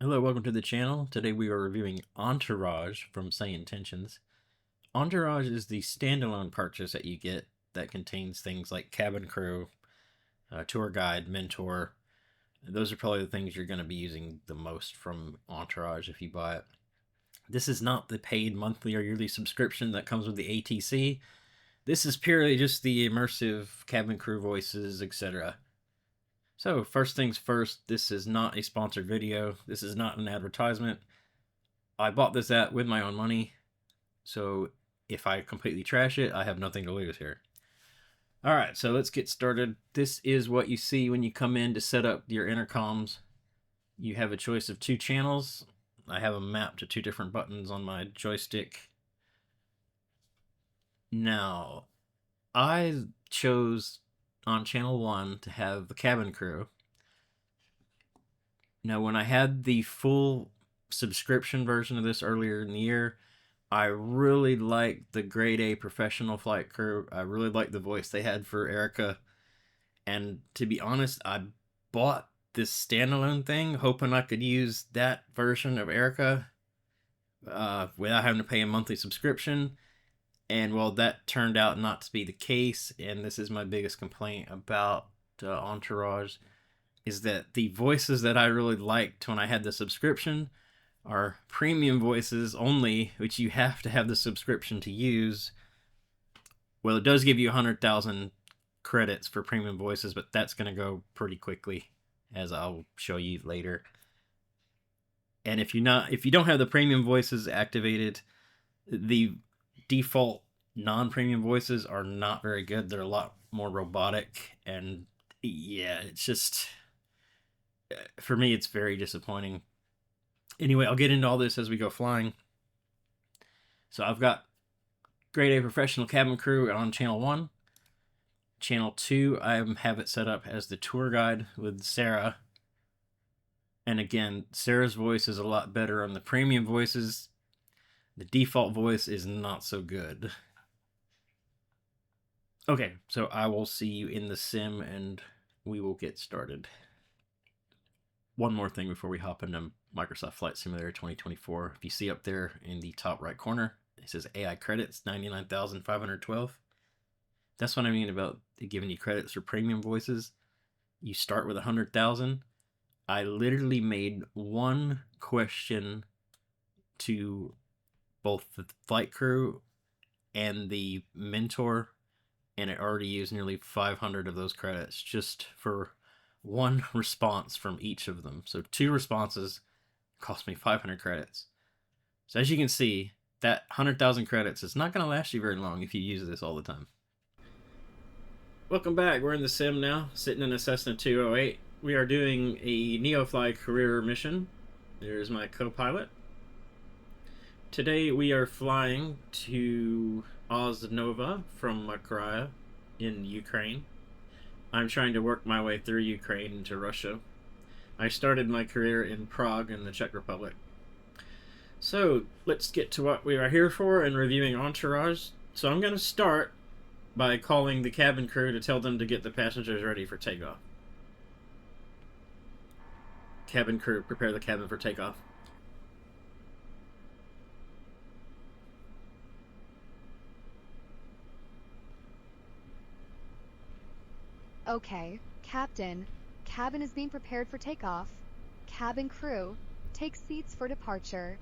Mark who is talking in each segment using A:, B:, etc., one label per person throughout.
A: Hello, welcome to the channel. Today we are reviewing Entourage from Say Intentions. Entourage is the standalone purchase that you get that contains things like cabin crew, tour guide, mentor. Those are probably the things you're going to be using the most from Entourage if you buy it. This is not the paid monthly or yearly subscription that comes with the ATC. This is purely just the immersive cabin crew voices, etc. So first things first, this is not a sponsored video. This is not an advertisement. I bought this with my own money, so if I completely trash it, I have nothing to lose here. Alright, so let's get started. This is what you see when you come in to set up your intercoms. You have a choice of 2 channels. I have them mapped to 2 different buttons on my joystick. Now, I chose on channel 1 to have the cabin crew. Now, when I had the full subscription version of this earlier in the year, I really liked the grade A professional flight crew. I really liked the voice they had for Erica. And to be honest, I bought this standalone thing hoping I could use that version of Erica without having to pay a monthly subscription. And well, that turned out not to be the case. And this is my biggest complaint about Entourage, is that the voices that I really liked when I had the subscription are premium voices only, which you have to have the subscription to use. Well, it does give you 100,000 credits for premium voices, but that's going to go pretty quickly, as I'll show you later. And if you don't have the premium voices activated, the default non-premium voices are not very good. They're a lot more robotic, and yeah, it's just, for me, it's very disappointing. Anyway, I'll get into all this as we go flying. So I've got grade A professional cabin crew on channel 1. Channel 2, I have it set up as the tour guide with Sarah. And again, Sarah's voice is a lot better on the premium voices. The default voice is not so good. Okay, so I will see you in the sim and we will get started. One more thing before we hop into Microsoft Flight Simulator 2024. If you see up there in the top right corner, it says AI credits, 99,512. That's what I mean about giving you credits for premium voices. You start with 100,000. I literally made one question to both the flight crew and the mentor, and it already used nearly 500 of those credits just for one response from each of them. So 2 responses cost me 500 credits. So as you can see, that 100,000 credits is not going to last you very long if you use this all the time. Welcome back. We're in the sim now, sitting in a Cessna 208. We are doing a Neofly career mission. There's my co-pilot. Today we are flying to Osnova from Makaraya in Ukraine. I'm trying to work my way through Ukraine into Russia. I started my career in Prague in the Czech Republic. So let's get to what we are here for and reviewing Entourage. So I'm going to start by calling the cabin crew to tell them to get the passengers ready for takeoff. Cabin crew, prepare the cabin for takeoff.
B: Okay, Captain. Cabin is being prepared for takeoff. Cabin crew, take seats for departure.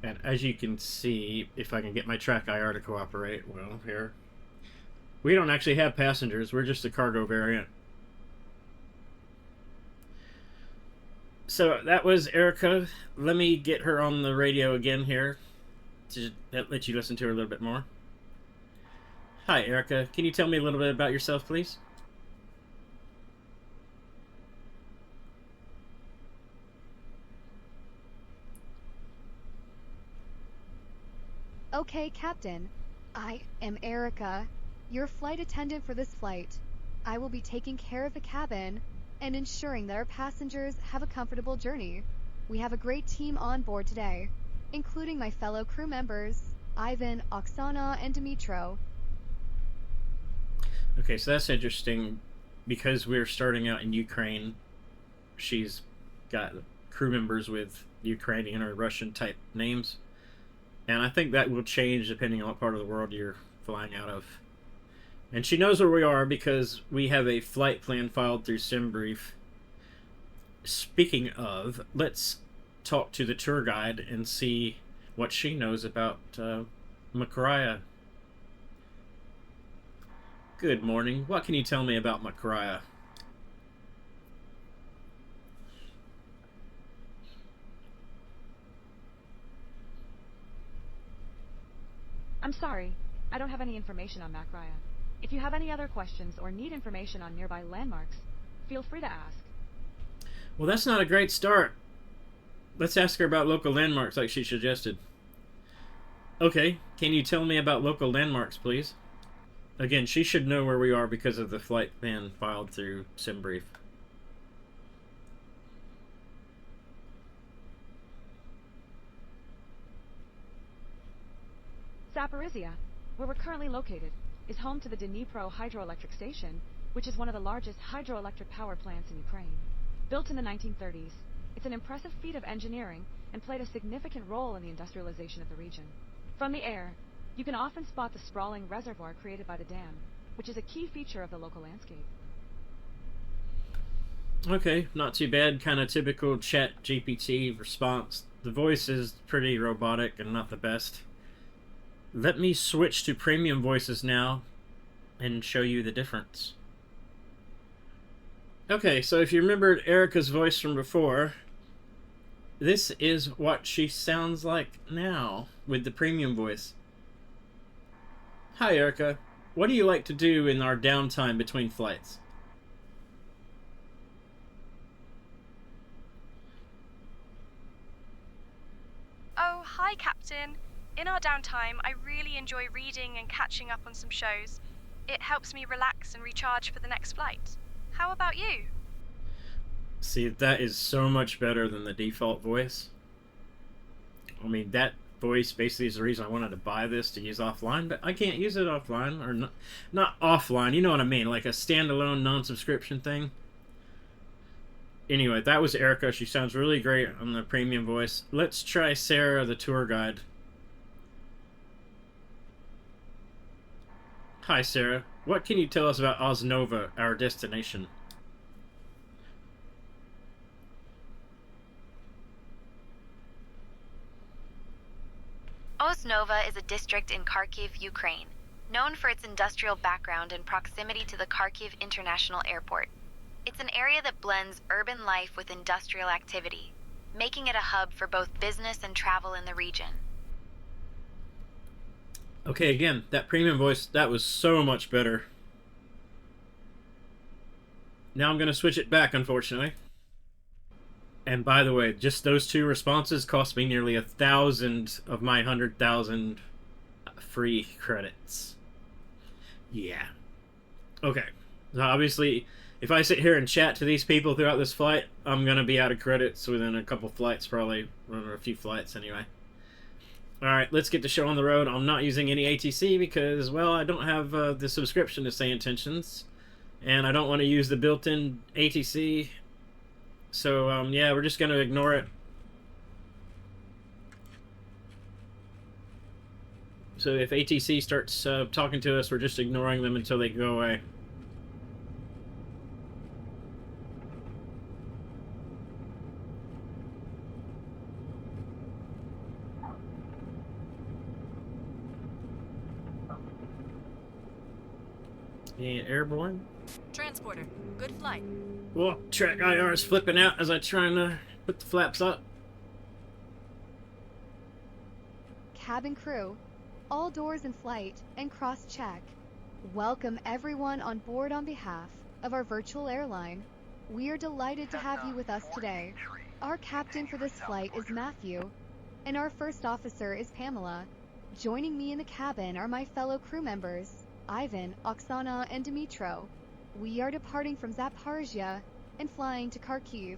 A: And as you can see, if I can get my track IR to cooperate, well, here. We don't actually have passengers, we're just a cargo variant. So that was Erica. Let me get her on the radio again here to let you listen to her a little bit more. Hi, Erica. Can you tell me a little bit about yourself, please?
B: Okay, Captain. I am Erica, your flight attendant for this flight. I will be taking care of the cabin and ensuring that our passengers have a comfortable journey. We have a great team on board today, including my fellow crew members, Ivan, Oksana, and Dimitro.
A: Okay, so that's interesting. because we're starting out in Ukraine, she's got crew members with Ukrainian or Russian type names. And I think that will change depending on what part of the world you're flying out of. And she knows where we are because we have a flight plan filed through SimBrief. Speaking of, let's talk to the tour guide and see what she knows about Makaraya. Good morning. What can you tell me about Makaraya?
C: I'm sorry, I don't have any information on Makraya. If you have any other questions or need information on nearby landmarks, feel free to ask.
A: Well, that's not a great start. Let's ask her about local landmarks like she suggested. Okay, can you tell me about local landmarks, please? Again, she should know where we are because of the flight plan filed through SimBrief.
C: Zaporizhia, where we're currently located, is home to the Dnipro hydroelectric station, which is one of the largest hydroelectric power plants in Ukraine. Built in the 1930s, it's an impressive feat of engineering and played a significant role in the industrialization of the region. From the air, you can often spot the sprawling reservoir created by the dam, which is a key feature of the local landscape.
A: Okay, not too bad. Kind of typical chat GPT response. The voice is pretty robotic and not the best. Let me switch to premium voices now and show you the difference. Okay, so if you remembered Erica's voice from before, this is what she sounds like now with the premium voice. Hi, Erica. What do you like to do in our downtime between flights?
D: Oh, hi, Captain. In our downtime, I really enjoy reading and catching up on some shows. It helps me relax and recharge for the next flight. How about you?
A: See, that is so much better than the default voice. I mean, that voice basically is the reason I wanted to buy this to use offline, but I can't use it offline, or not offline, you know what I mean, like a standalone non-subscription thing. Anyway, that was Erica. She sounds really great on the premium voice. Let's try Sarah, the tour guide. Hi, Sarah. What can you tell us about Osnova, our destination?
E: Osnova is a district in Kharkiv, Ukraine, known for its industrial background and proximity to the Kharkiv International Airport. It's an area that blends urban life with industrial activity, making it a hub for both business and travel in the region.
A: Okay, again, that premium voice, that was so much better. Now I'm going to switch it back, unfortunately. And by the way, just those two responses cost me nearly 1,000 of my 100,000 free credits. Yeah. Okay. So obviously, if I sit here and chat to these people throughout this flight, I'm going to be out of credits within a couple flights, probably, or a few flights anyway. Alright, let's get the show on the road. I'm not using any ATC because, well, I don't have the subscription to Say Intentions. And I don't want to use the built-in ATC. So, yeah, we're just going to ignore it. So if ATC starts talking to us, we're just ignoring them until they go away. And airborne.
F: Transporter, good flight.
A: Well, track IR is flipping out as I try and put the flaps up.
B: Cabin crew, all doors in flight and cross-check. Welcome everyone on board on behalf of our virtual airline. We are delighted to have you with us today. Our captain for this flight is Matthew, and our first officer is Pamela. Joining me in the cabin are my fellow crew members, Ivan, Oksana, and Dmitro. We are departing from Zaporizhia and flying to Kharkiv.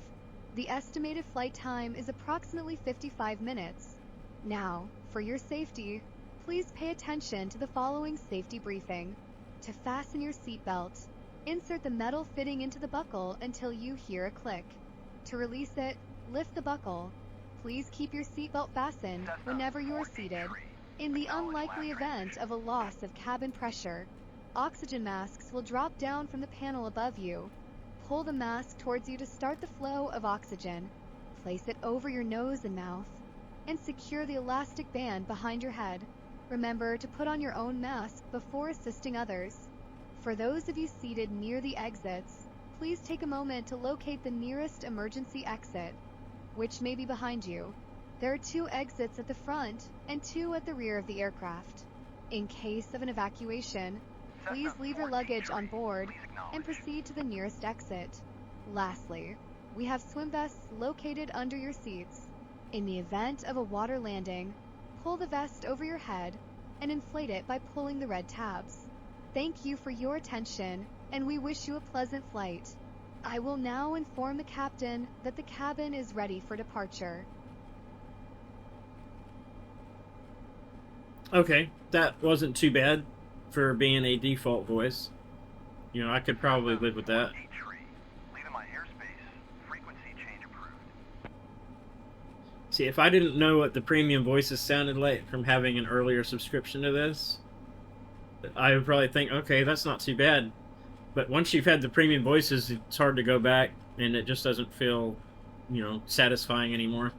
B: The estimated flight time is approximately 55 minutes. Now, for your safety, please pay attention to the following safety briefing. To fasten your seatbelt, Insert the metal fitting into the buckle until you hear a click. To release it, lift the buckle. Please keep your seatbelt fastened whenever you are seated. In the unlikely event of a loss of cabin pressure, oxygen masks will drop down from the panel above you. Pull the mask towards you to start the flow of oxygen. Place it over your nose and mouth, and secure the elastic band behind your head. Remember to put on your own mask before assisting others. For those of you seated near the exits, please take a moment to locate the nearest emergency exit, which may be behind you. There are 2 exits at the front and 2 at the rear of the aircraft. In case of an evacuation, please leave your luggage on board and proceed to the nearest exit. Lastly, we have swim vests located under your seats. In the event of a water landing, pull the vest over your head and inflate it by pulling the red tabs. Thank you for your attention, and we wish you a pleasant flight. I will now inform the captain that the cabin is ready for departure.
A: Okay, that wasn't too bad for being a default voice. You know, I could probably live with that. See, if I didn't know what the premium voices sounded like from having an earlier subscription to this, I would probably think, okay, that's not too bad. But once you've had the premium voices, it's hard to go back, and it just doesn't feel, you know, satisfying anymore.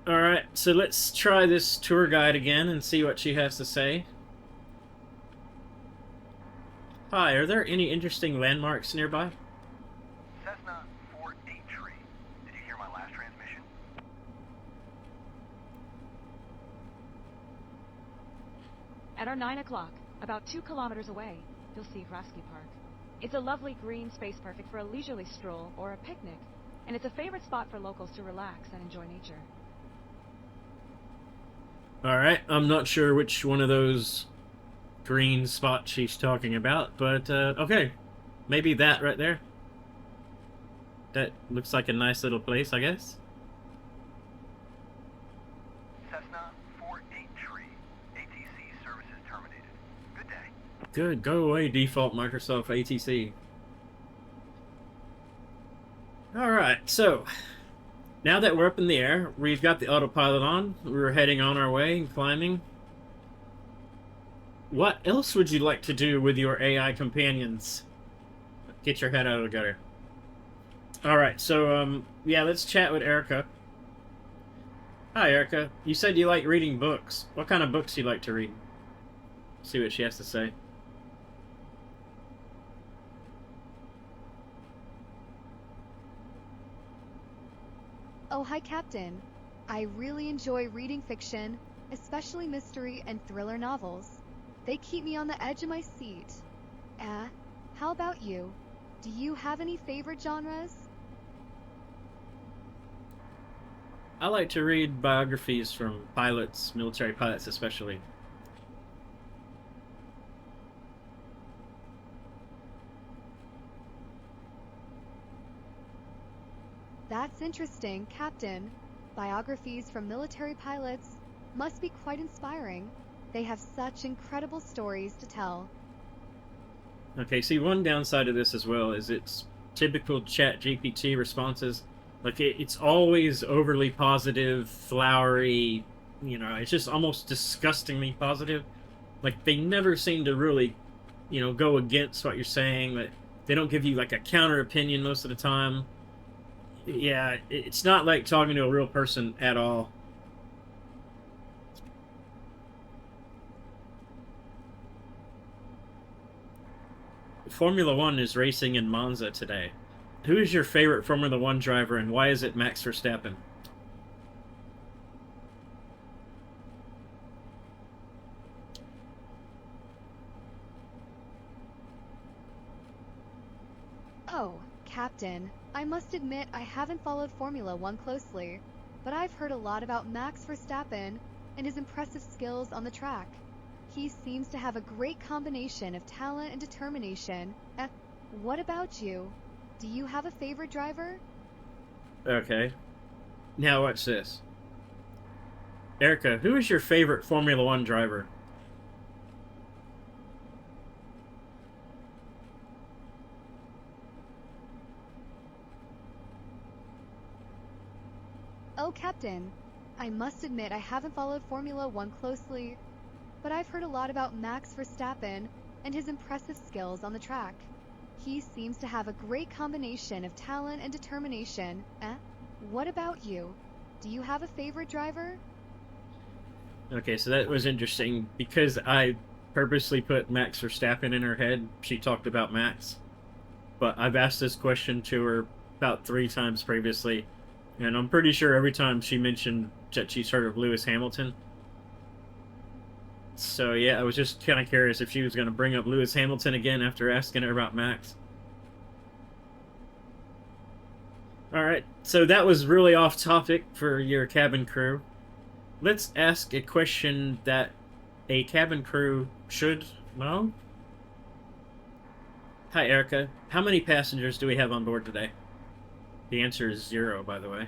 A: Alright, so let's try this tour guide again and see what she has to say. Hi, are there any interesting landmarks nearby?
G: Cessna 48 Did you hear my last transmission?
C: At our 9 o'clock, about 2 kilometers away, you'll see Frasky Park. It's a lovely green space perfect for a leisurely stroll or a picnic, and it's a favorite spot for locals to relax and enjoy nature.
A: Alright, I'm not sure which one of those green spots she's talking about, but okay. Maybe that right there. That looks like a nice little place, I guess.
G: Cessna 48 ATC services terminated. Good day.
A: Good, go away, default Microsoft ATC. Alright, so now that we're up in the air, we've got the autopilot on, we're heading on our way and climbing. What else would you like to do with your AI companions? Get your head out of the gutter. Alright, so, yeah, let's chat with Erica. Hi, Erica. You said you like reading books. What kind of books do you like to read? See what she has to say.
B: Oh, hi, Captain. I really enjoy reading fiction, especially mystery and thriller novels. They keep me on the edge of my seat. How about you? Do you have any favorite genres?
A: I like to read biographies from pilots, military pilots especially.
B: That's interesting, Captain. Biographies from military pilots must be quite inspiring. They have such incredible stories to tell.
A: Okay, see, one downside of this as well is its typical ChatGPT responses. Like, it's always overly positive, flowery, you know, it's just almost disgustingly positive. Like, they never seem to really, you know, go against what you're saying. But they don't give you, like, a counter opinion most of the time. Yeah, it's not like talking to a real person at all. Formula One is racing in Monza today. Who is your favorite Formula One driver and why is it Max Verstappen?
B: Oh, Captain, I must admit I haven't followed Formula One closely, but I've heard a lot about Max Verstappen and his impressive skills on the track. He seems to have a great combination of talent and determination. What about you? Do you have a favorite driver?
A: Okay. Now watch this. Erica, who is your favorite Formula One driver?
B: Oh, Captain. I must admit I haven't followed Formula One closely, but I've heard a lot about Max Verstappen and his impressive skills on the track. He seems to have a great combination of talent and determination. What about you? Do you have a favorite driver?
A: Okay, so that was interesting because I purposely put Max Verstappen in her head. She talked about Max, but I've asked this question to her about 3 times previously, and I'm pretty sure every time she mentioned that she's heard of Lewis Hamilton. So yeah, I was just kind of curious if she was going to bring up Lewis Hamilton again after asking her about Max. Alright, so that was really off topic for your cabin crew. Let's ask a question that a cabin crew should know. Hi, Erica. How many passengers do we have on board today? The answer is 0, by the way.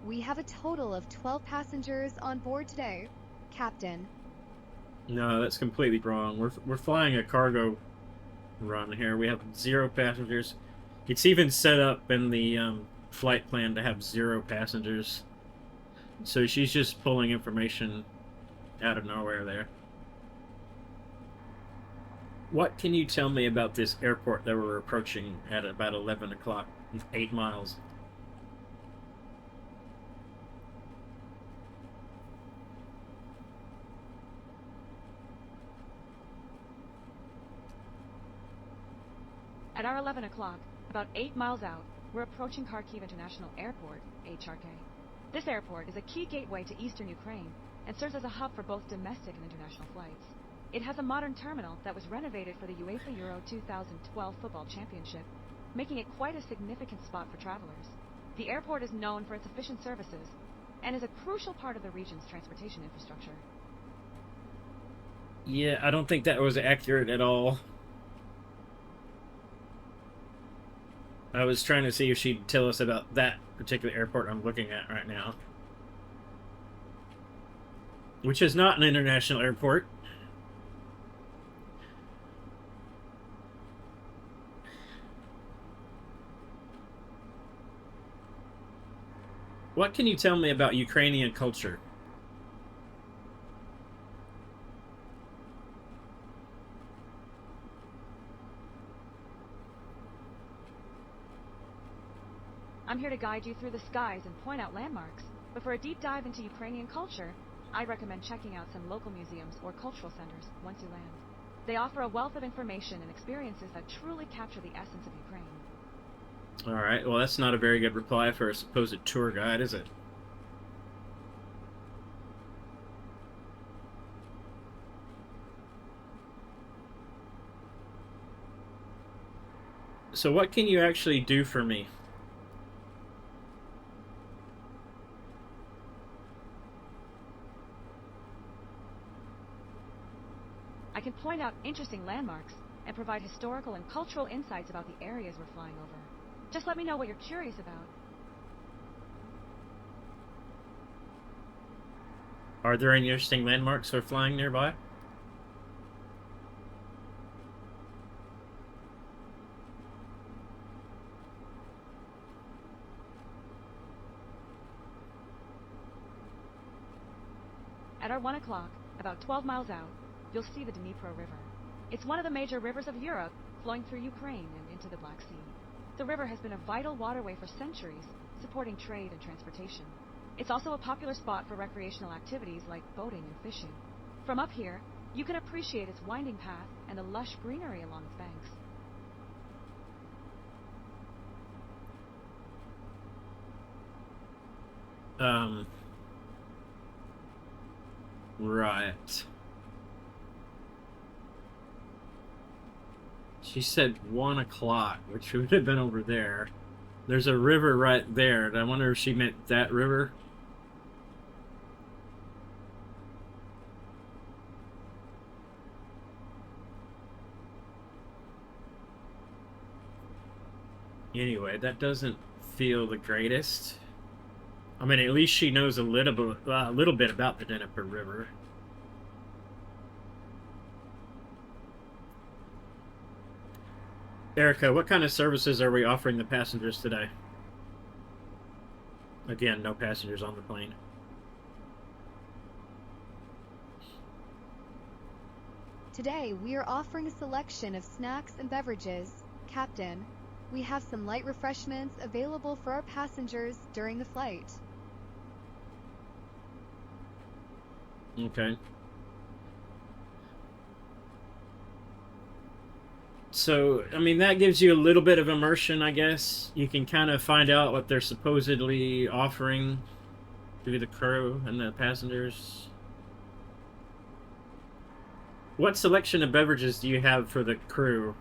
B: We have a total of 12 passengers on board today, Captain.
A: No, that's completely wrong. We're flying a cargo run here. We have 0 passengers. It's even set up in the flight plan to have 0 passengers. So she's just pulling information out of nowhere there. What can you tell me about this airport that we're approaching at about 11 o'clock, 8 miles?
C: At our 11 o'clock, about 8 miles out, we're approaching Kharkiv International Airport, HRK. This airport is a key gateway to eastern Ukraine and serves as a hub for both domestic and international flights. It has a modern terminal that was renovated for the UEFA Euro 2012 football championship, making it quite a significant spot for travelers. The airport is known for its efficient services and is a crucial part of the region's transportation infrastructure.
A: Yeah, I don't think that was accurate at all. I was trying to see if she'd tell us about that particular airport I'm looking at right now. Which is not an international airport. What can you tell me about Ukrainian culture?
C: I'm here to guide you through the skies and point out landmarks, but for a deep dive into Ukrainian culture, I'd recommend checking out some local museums or cultural centers once you land. They offer a wealth of information and experiences that truly capture the essence of Ukraine.
A: Alright, well that's not a very good reply for a supposed tour guide, is it? So what can you actually do for me?
C: I can point out interesting landmarks and provide historical and cultural insights about the areas we're flying over. Just let me know what you're curious about.
A: Are there any interesting landmarks we're flying nearby?
C: At our 1 o'clock, about 12 miles out, you'll see the Dnipro River. It's one of the major rivers of Europe, flowing through Ukraine and into the Black Sea. The river has been a vital waterway for centuries, supporting trade and transportation. It's also a popular spot for recreational activities like boating and fishing. From up here, you can appreciate its winding path and the lush greenery along its banks.
A: Right. She said 1 o'clock, which would have been over there. There's a river right there. I wonder if she meant that river. Anyway, that doesn't feel the greatest. I mean, at least she knows a little bit about the Dnieper River. Erica, what kind of services are we offering the passengers today? Again, no passengers on the plane.
B: Today, we are offering a selection of snacks and beverages. Captain, we have some light refreshments available for our passengers during the flight.
A: Okay. So, I mean, that gives you a little bit of immersion, I guess. You can kind of find out what they're supposedly offering to the crew and the passengers. What selection of beverages do you have for the crew?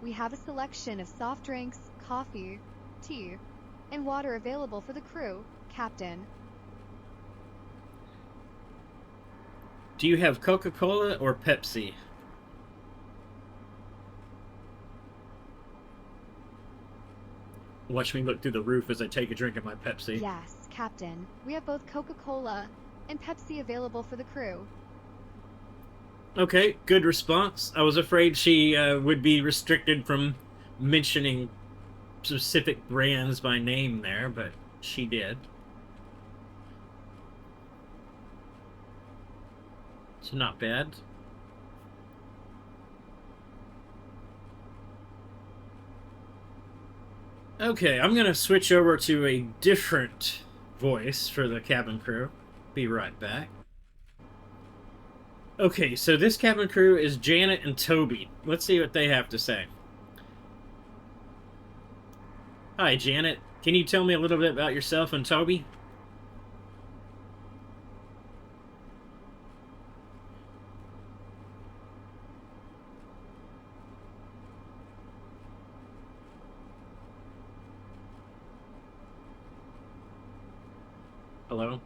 B: We have a selection of soft drinks, coffee, tea, and water available for the crew, Captain.
A: Do you have Coca-Cola or Pepsi? Watch me look through the roof as I take a drink of my Pepsi.
B: Yes, Captain. We have both Coca-Cola and Pepsi available for the crew.
A: Okay, good response. I was afraid she would be restricted from mentioning specific brands by name there, but she did. So not bad. Okay, I'm gonna switch over to a different voice for the cabin crew. Be right back. Okay, so this cabin crew is Janet and Toby. Let's see what they have to say. Hi, Janet. Can you tell me a little bit about yourself and Toby? Hello?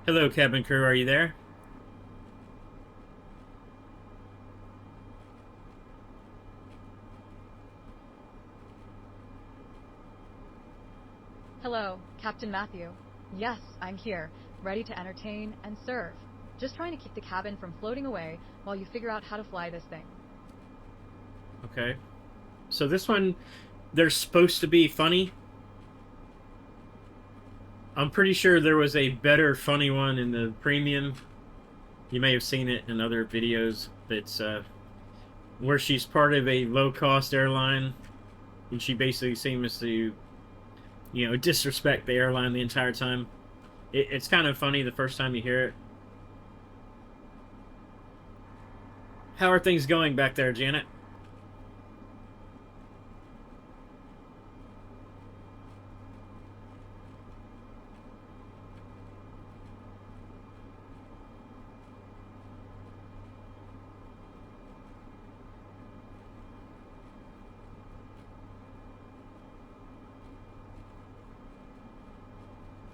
A: Hello, cabin crew. Are you there?
C: Hello, Captain Matthew. Yes, I'm here, ready to entertain and serve. Just trying to keep the cabin from floating away while you figure out how to fly this thing.
A: Okay. So this one, they're supposed to be funny. I'm pretty sure there was a better funny one in the premium. You may have seen it in other videos. That's where she's part of a low-cost airline, and she basically seems to, disrespect the airline the entire time. It's kind of funny the first time you hear it. How are things going back there, Janet?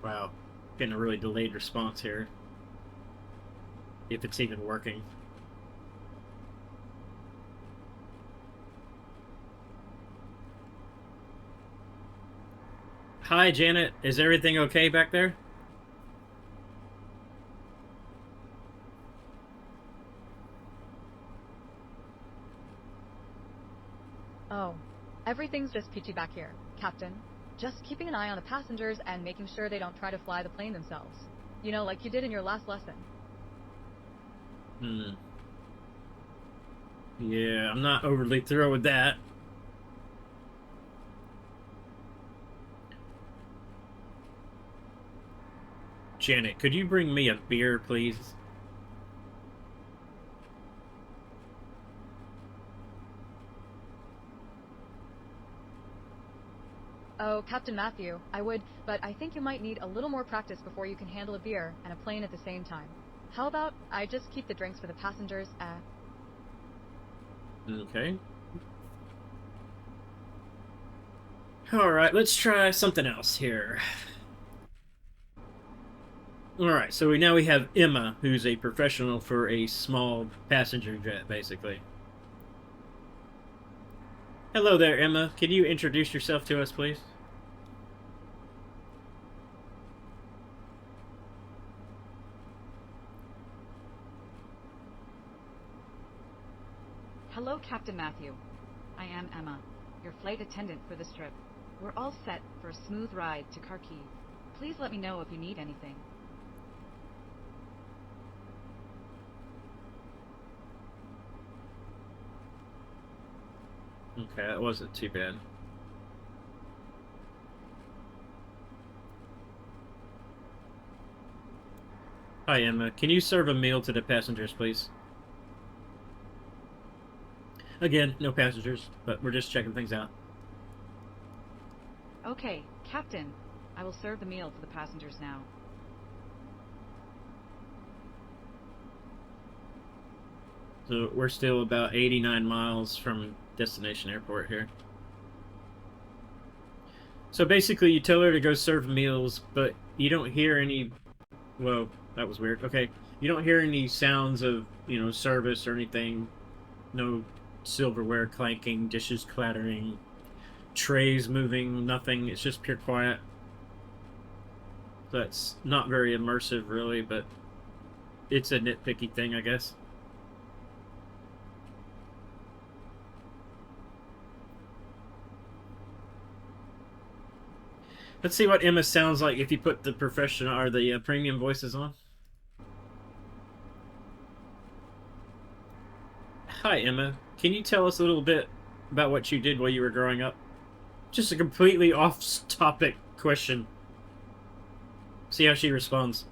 A: Wow, getting a really delayed response here. If it's even working. Hi, Janet. Is everything okay back there?
C: Oh, everything's just peachy back here, Captain. Just keeping an eye on the passengers and making sure they don't try to fly the plane themselves. You know, like you did in your last lesson.
A: Yeah, I'm not overly thrilled with that. Janet, could you bring me a beer, please?
C: Oh, Captain Matthew, I would, but I think you might need a little more practice before you can handle a beer and a plane at the same time. How about I just keep the drinks for the passengers at...
A: Okay. Alright, let's try something else here. Alright, so now we have Emma, who's a professional for a small passenger jet, basically. Hello there, Emma. Can you introduce yourself to us, please?
C: Hello, Captain Matthew. I am Emma, your flight attendant for this trip. We're all set for a smooth ride to Kharkiv. Please let me know if you need anything.
A: Okay, that wasn't too bad. Hi, Emma. Can you serve a meal to the passengers, please? Again, no passengers, but we're just checking things out.
C: Okay, Captain. I will serve the meal for the passengers now.
A: So we're still about 89 miles from destination airport here. So basically you tell her to go serve meals, but you don't hear any... Well, that was weird. Okay. You don't hear any sounds of, service or anything. No silverware clanking, dishes clattering, trays moving, nothing. It's just pure quiet. That's not very immersive, really, but it's a nitpicky thing, I guess. Let's see what Emma sounds like if you put the professional or the premium voices on. Hi, Emma. Can you tell us a little bit about what you did while you were growing up? Just a completely off-topic question. See how she responds.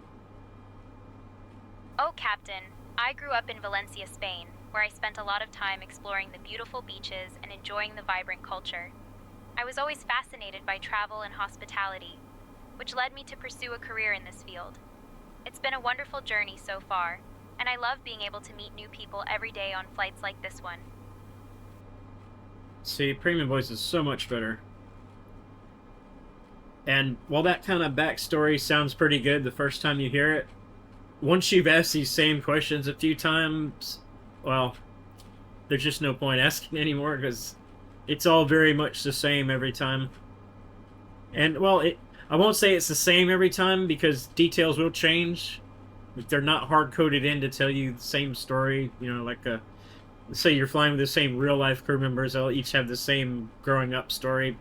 H: Oh, Captain. I grew up in Valencia, Spain, where I spent a lot of time exploring the beautiful beaches and enjoying the vibrant culture. I was always fascinated by travel and hospitality, which led me to pursue a career in this field. It's been a wonderful journey so far, and I love being able to meet new people every day on flights like this one.
A: See, premium voice is so much better. And while that kind of backstory sounds pretty good the first time you hear it, once you've asked these same questions a few times, well, there's just no point asking anymore because it's all very much the same every time. And, well, I won't say it's the same every time because details will change. They're not hard-coded in to tell you the same story, like say you're flying with the same real-life crew members, they'll each have the same growing-up story.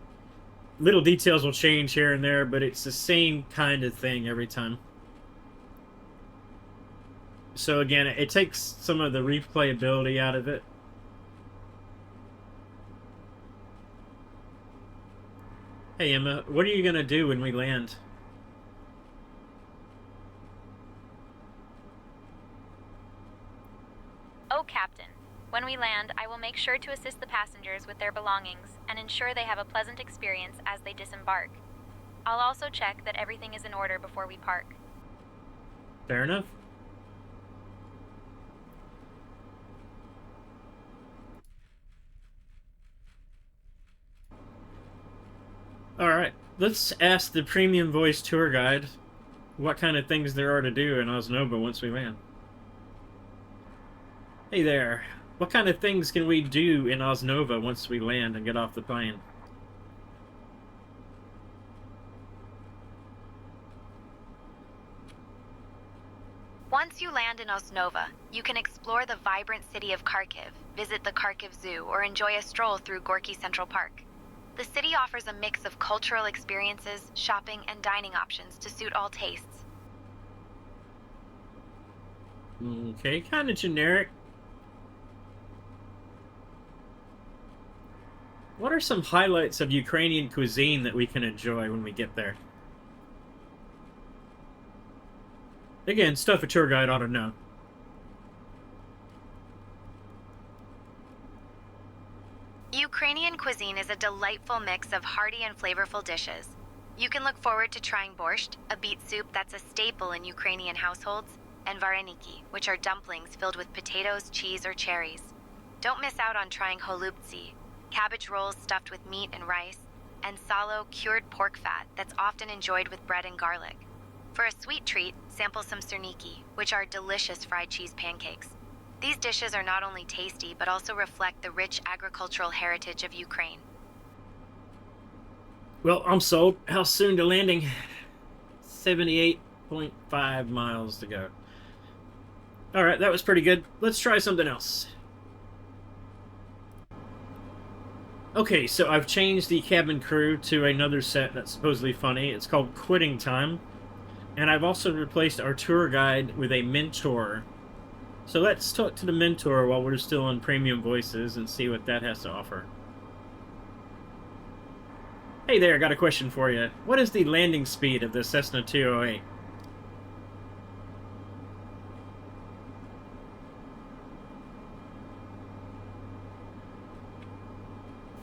A: Little details will change here and there, but it's the same kind of thing every time. So again, it takes some of the replayability out of it. Hey Emma, what are you gonna do when we land?
H: Oh, Captain. When we land, I will make sure to assist the passengers with their belongings and ensure they have a pleasant experience as they disembark. I'll also check that everything is in order before we park.
A: Fair enough. Alright, let's ask the premium voice tour guide what kind of things there are to do in Osnova once we land. Hey there, what kind of things can we do in Osnova once we land and get off the plane?
E: Once you land in Osnova, you can explore the vibrant city of Kharkiv, visit the Kharkiv Zoo, or enjoy a stroll through Gorky Central Park. The city offers a mix of cultural experiences, shopping, and dining options to suit all tastes.
A: Okay, kind of generic. What are some highlights of Ukrainian cuisine that we can enjoy when we get there? Again, stuff a tour guide ought to know.
E: Ukrainian cuisine is a delightful mix of hearty and flavorful dishes. You can look forward to trying borscht, a beet soup that's a staple in Ukrainian households, and vareniki, which are dumplings filled with potatoes, cheese, or cherries. Don't miss out on trying holubtsi, cabbage rolls stuffed with meat and rice, and salo cured pork fat that's often enjoyed with bread and garlic. For a sweet treat, sample some serniki, which are delicious fried cheese pancakes. These dishes are not only tasty, but also reflect the rich agricultural heritage of Ukraine.
A: Well, I'm sold. How soon to landing? 78.5 miles to go. Alright, that was pretty good. Let's try something else. Okay, so I've changed the cabin crew to another set that's supposedly funny. It's called Quitting Time. And I've also replaced our tour guide with a mentor. So let's talk to the mentor while we're still on premium voices and see what that has to offer. Hey there, I got a question for you. What is the landing speed of the Cessna 208?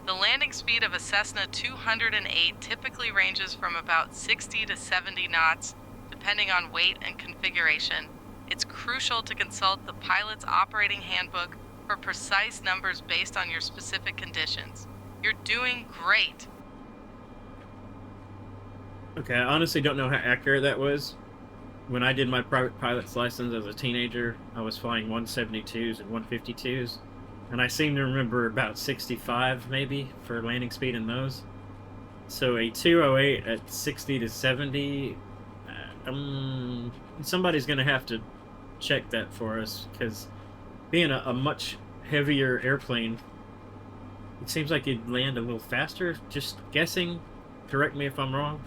I: The landing speed of a Cessna 208 typically ranges from about 60 to 70 knots, depending on weight and configuration. It's crucial to consult the pilot's operating handbook for precise numbers based on your specific conditions. You're doing great.
A: Okay, I honestly don't know how accurate that was. When I did my private pilot's license as a teenager, I was flying 172s and 152s. And I seem to remember about 65, maybe, for landing speed in those. So a 208 at 60 to 70, somebody's going to have to check that for us, because being a much heavier airplane, it seems like it'd land a little faster. Just guessing. Correct me if I'm wrong.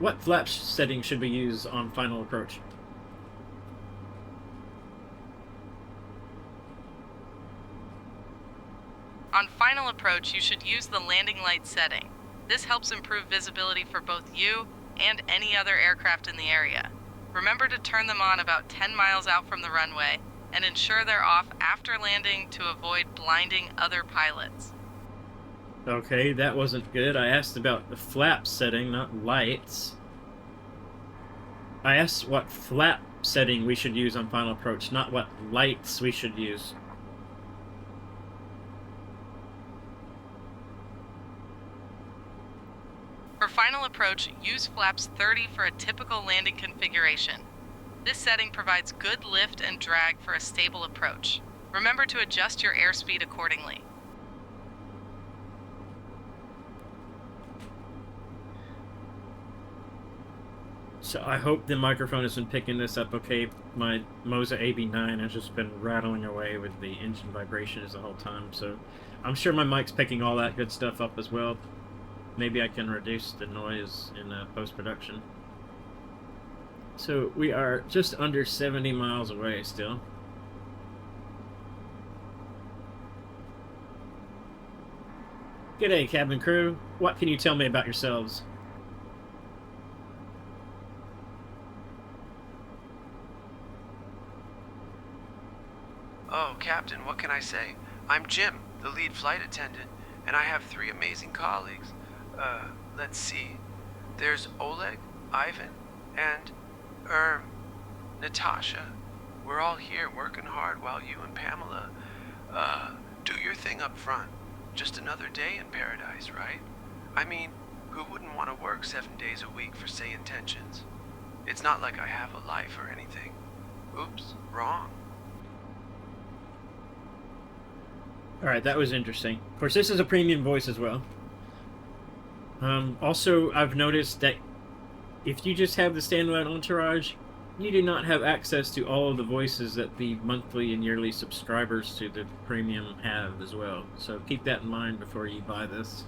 A: What flaps setting should we use on final approach?
I: On final approach, you should use the landing light setting. This helps improve visibility for both you and any other aircraft in the area. Remember to turn them on about 10 miles out from the runway and ensure they're off after landing to avoid blinding other pilots.
A: Okay, that wasn't good. I asked about the flap setting, not lights. I asked what flap setting we should use on final approach, not what lights we should use.
I: For final approach, use flaps 30 for a typical landing configuration. This setting provides good lift and drag for a stable approach. Remember to adjust your airspeed accordingly.
A: So I hope the microphone has been picking this up okay. My Moza AB9 has just been rattling away with the engine vibrations the whole time, so I'm sure my mic's picking all that good stuff up as well. Maybe I can reduce the noise in post-production. So we are just under 70 miles away still. G'day, cabin crew. What can you tell me about yourselves?
J: Oh, Captain, what can I say? I'm Jim, the lead flight attendant, and I have 3 amazing colleagues. Let's see. There's Oleg, Ivan, and, Natasha. We're all here working hard while you and Pamela, do your thing up front. Just another day in paradise, right? I mean, who wouldn't want to work 7 days a week for say intentions? It's not like I have a life or anything. Oops, wrong.
A: Alright, that was interesting. Of course, this is a premium voice as well. Also, I've noticed that if you just have the standalone Entourage, you do not have access to all of the voices that the monthly and yearly subscribers to the premium have as well. So keep that in mind before you buy this.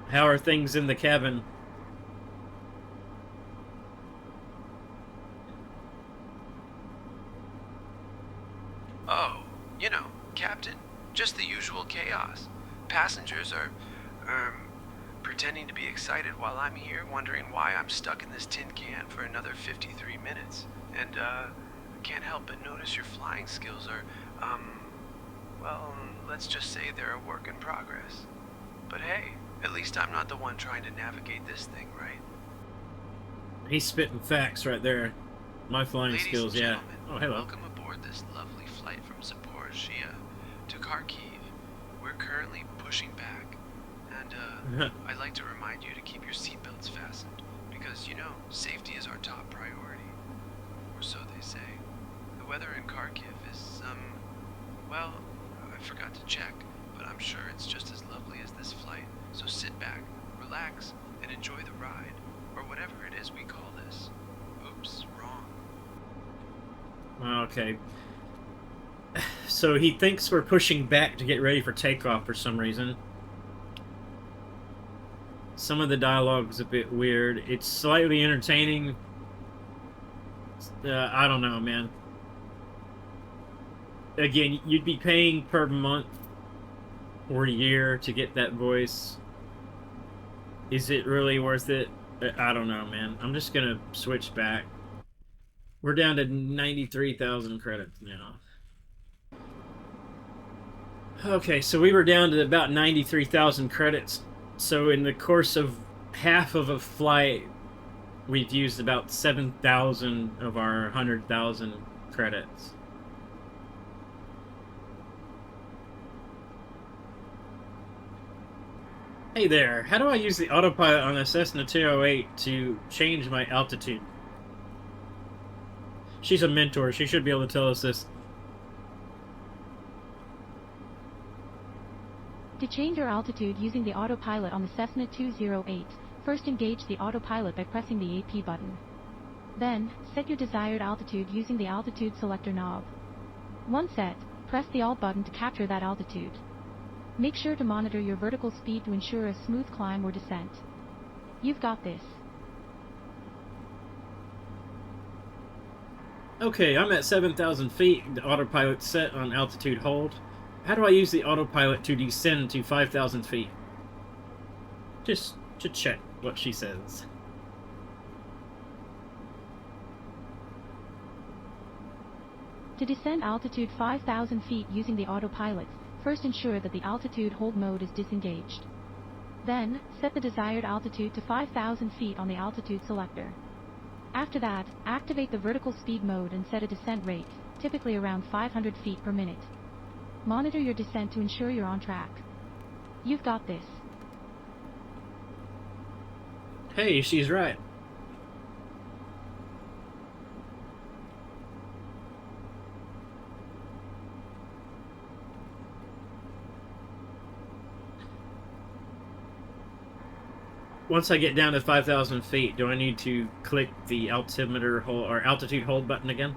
A: How are things in the cabin?
J: Oh, you know, Captain, just the usual chaos. Passengers are, pretending to be excited while I'm here, wondering why I'm stuck in this tin can for another 53 minutes. And, I can't help but notice your flying skills are, well, let's just say they're a work in progress. But hey, At least I'm not the one trying to navigate this thing, right?
A: He's spitting facts right there. My flying
J: Ladies
A: skills,
J: and
A: yeah.
J: gentlemen,
A: Oh, hello.
J: welcome aboard this lovely flight from Zaporizhia to Kharkiv. We're currently pushing back, and I'd like to remind you to keep your seatbelts fastened, because, you know, safety is our top priority. Or so they say. The weather in Kharkiv is, well, I forgot to check, but I'm sure it's just as lovely as this flight. So sit back, relax, and enjoy the ride, or whatever it is we call this. Oops, wrong.
A: Okay. So he thinks we're pushing back to get ready for takeoff for some reason. Some of the dialogue's a bit weird. It's slightly entertaining. I don't know, man. Again, you'd be paying per month or year to get that voice. Is it really worth it? I don't know, man. I'm just gonna switch back. We're down to 93,000 credits now. Okay, so we were down to about 93,000 credits. So in the course of half of a flight, we've used about 7,000 of our 100,000 credits. Hey there, how do I use the autopilot on the Cessna 208 to change my altitude? She's a mentor, she should be able to tell us this.
K: To change your altitude using the autopilot on the Cessna 208, first engage the autopilot by pressing the AP button. Then, set your desired altitude using the altitude selector knob. Once set, press the Alt button to capture that altitude. Make sure to monitor your vertical speed to ensure a smooth climb or descent. You've got this.
A: Okay, I'm at 7,000 feet. The autopilot's set on altitude hold. How do I use the autopilot to descend to 5,000 feet? Just to check what she says.
K: To descend altitude 5,000 feet using the autopilot, first ensure that the altitude hold mode is disengaged. Then, set the desired altitude to 5,000 feet on the altitude selector. After that, activate the vertical speed mode and set a descent rate, typically around 500 feet per minute. Monitor your descent to ensure you're on track. You've got this.
A: Hey, she's right. Once I get down to 5,000 feet, do I need to click the altimeter hold or altitude hold button again?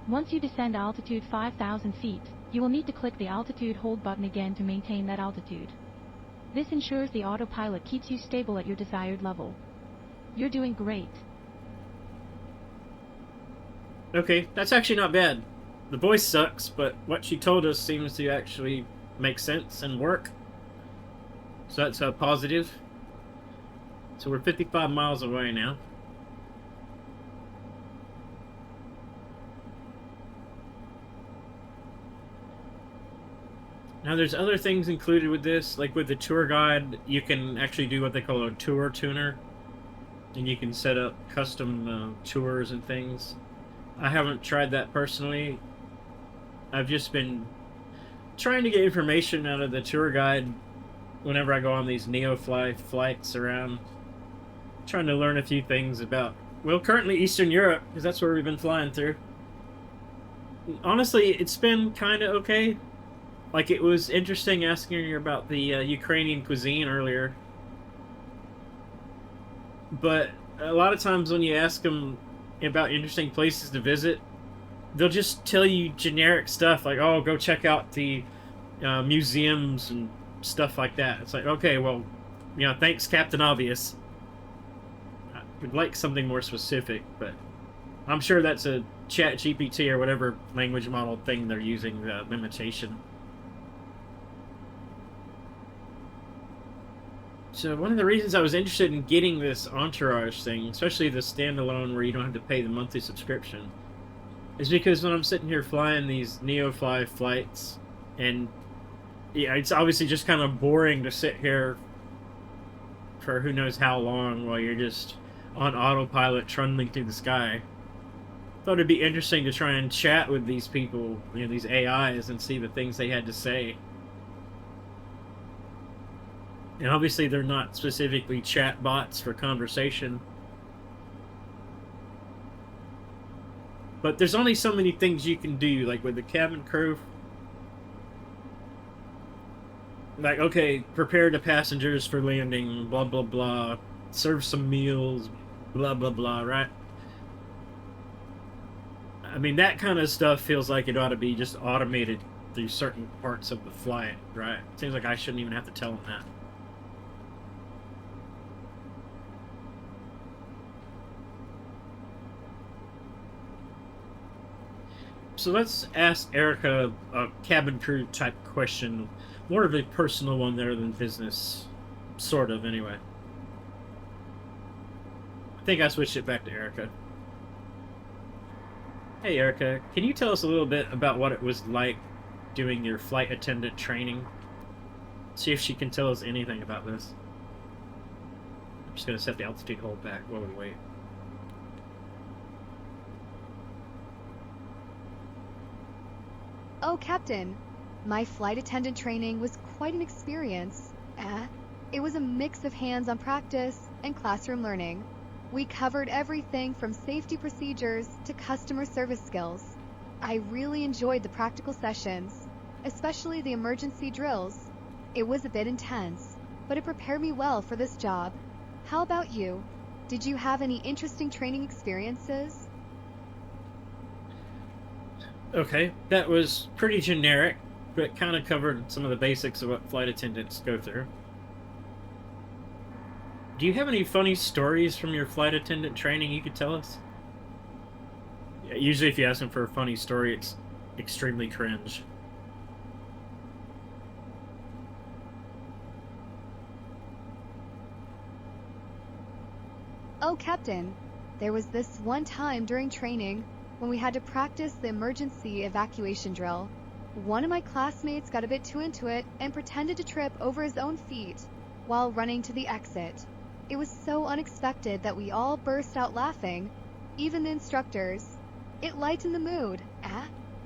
K: Once you descend altitude 5,000 feet, you will need to click the altitude hold button again to maintain that altitude. This ensures the autopilot keeps you stable at your desired level. You're doing great.
A: Okay, that's actually not bad. The voice sucks, but what she told us seems to actually make sense and work. So that's a positive. So we're 55 miles away now. Now there's other things included with this, like with the tour guide, you can actually do what they call a tour tuner. And you can set up custom tours and things. I haven't tried that personally. I've just been trying to get information out of the tour guide whenever I go on these Neofly flights around. Trying to learn a few things about, well, currently Eastern Europe, because that's where we've been flying through. Honestly, it's been kind of okay. Like, it was interesting asking her about the Ukrainian cuisine earlier. But a lot of times when you ask them about interesting places to visit, they'll just tell you generic stuff like, oh, go check out the museums and stuff like that. It's like, okay, well, you know, thanks, Captain Obvious. I would like something more specific, but I'm sure that's a Chat GPT or whatever language model thing they're using, the limitation. So one of the reasons I was interested in getting this Entourage thing, especially the standalone where you don't have to pay the monthly subscription, is because when I'm sitting here flying these Neofly flights, and yeah, it's obviously just kind of boring to sit here for who knows how long while you're just on autopilot trundling through the sky. Thought it'd be interesting to try and chat with these people, you know, these AIs, and see the things they had to say. And obviously they're not specifically chat bots for conversation. But there's only so many things you can do, like with the cabin crew. Like, okay, prepare the passengers for landing, blah, blah, blah. Serve some meals, blah, blah, blah, right? I mean, that kind of stuff feels like it ought to be just automated through certain parts of the flight, right? Seems like I shouldn't even have to tell them that. So let's ask Erica a cabin crew type question. More of a personal one there than business. Sort of, anyway. I think I switched it back to Erica. Hey Erica, can you tell us a little bit about what it was like doing your flight attendant training? See if she can tell us anything about this. I'm just going to set the altitude hold back while we wait.
B: Oh, Captain. My flight attendant training was quite an experience. It was a mix of hands-on practice and classroom learning. We covered everything from safety procedures to customer service skills. I really enjoyed the practical sessions, especially the emergency drills. It was a bit intense, but it prepared me well for this job. How about you? Did you have any interesting training experiences?
A: Okay, that was pretty generic, but kind of covered some of the basics of what flight attendants go through. Do you have any funny stories from your flight attendant training you could tell us? Yeah, usually if you ask them for a funny story, it's extremely cringe.
B: Oh, Captain. There was this one time during training when we had to practice the emergency evacuation drill. One of my classmates got a bit too into it and pretended to trip over his own feet while running to the exit. It was so unexpected that we all burst out laughing, even the instructors. It lightened the mood,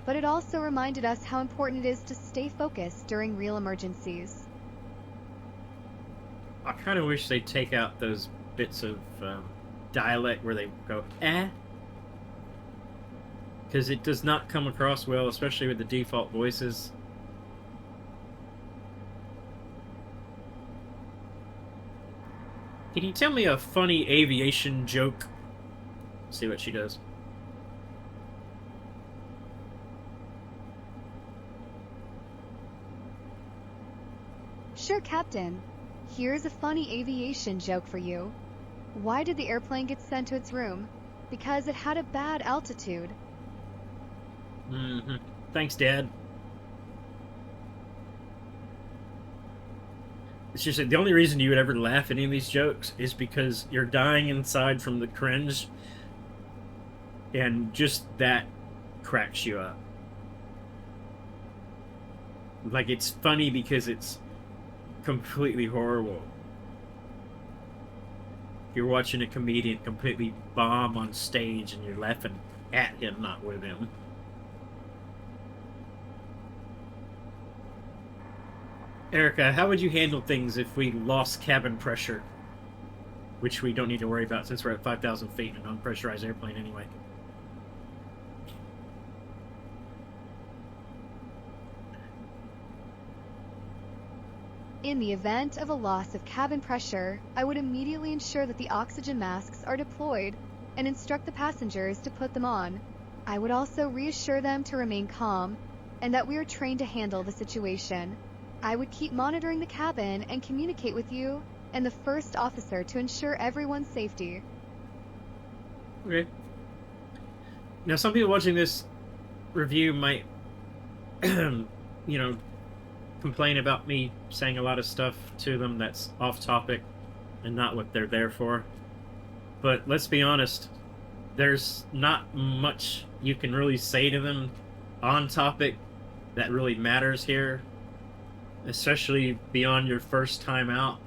B: but it also reminded us how important it is to stay focused during real emergencies.
A: I kind of wish they'd take out those bits of dialect where they go, because it does not come across well, especially with the default voices. Can you tell me a funny aviation joke? See what she does.
B: Sure, Captain. Here's a funny aviation joke for you. Why did the airplane get sent to its room? Because it had a bad altitude.
A: Thanks, Dad. It's just that the only reason you would ever laugh at any of these jokes is because you're dying inside from the cringe, and just that cracks you up. Like, it's funny because it's completely horrible. You're watching a comedian completely bomb on stage and you're laughing at him, not with him. Erica, how would you handle things if we lost cabin pressure? Which we don't need to worry about since we're at 5,000 feet in an unpressurized airplane anyway.
B: In the event of a loss of cabin pressure, I would immediately ensure that the oxygen masks are deployed and instruct the passengers to put them on. I would also reassure them to remain calm and that we are trained to handle the situation. I would keep monitoring the cabin and communicate with you and the first officer to ensure everyone's safety.
A: Okay. Now, some people watching this review might, complain about me saying a lot of stuff to them that's off topic and not what they're there for. But let's be honest, there's not much you can really say to them on topic that really matters here, especially beyond your first time out.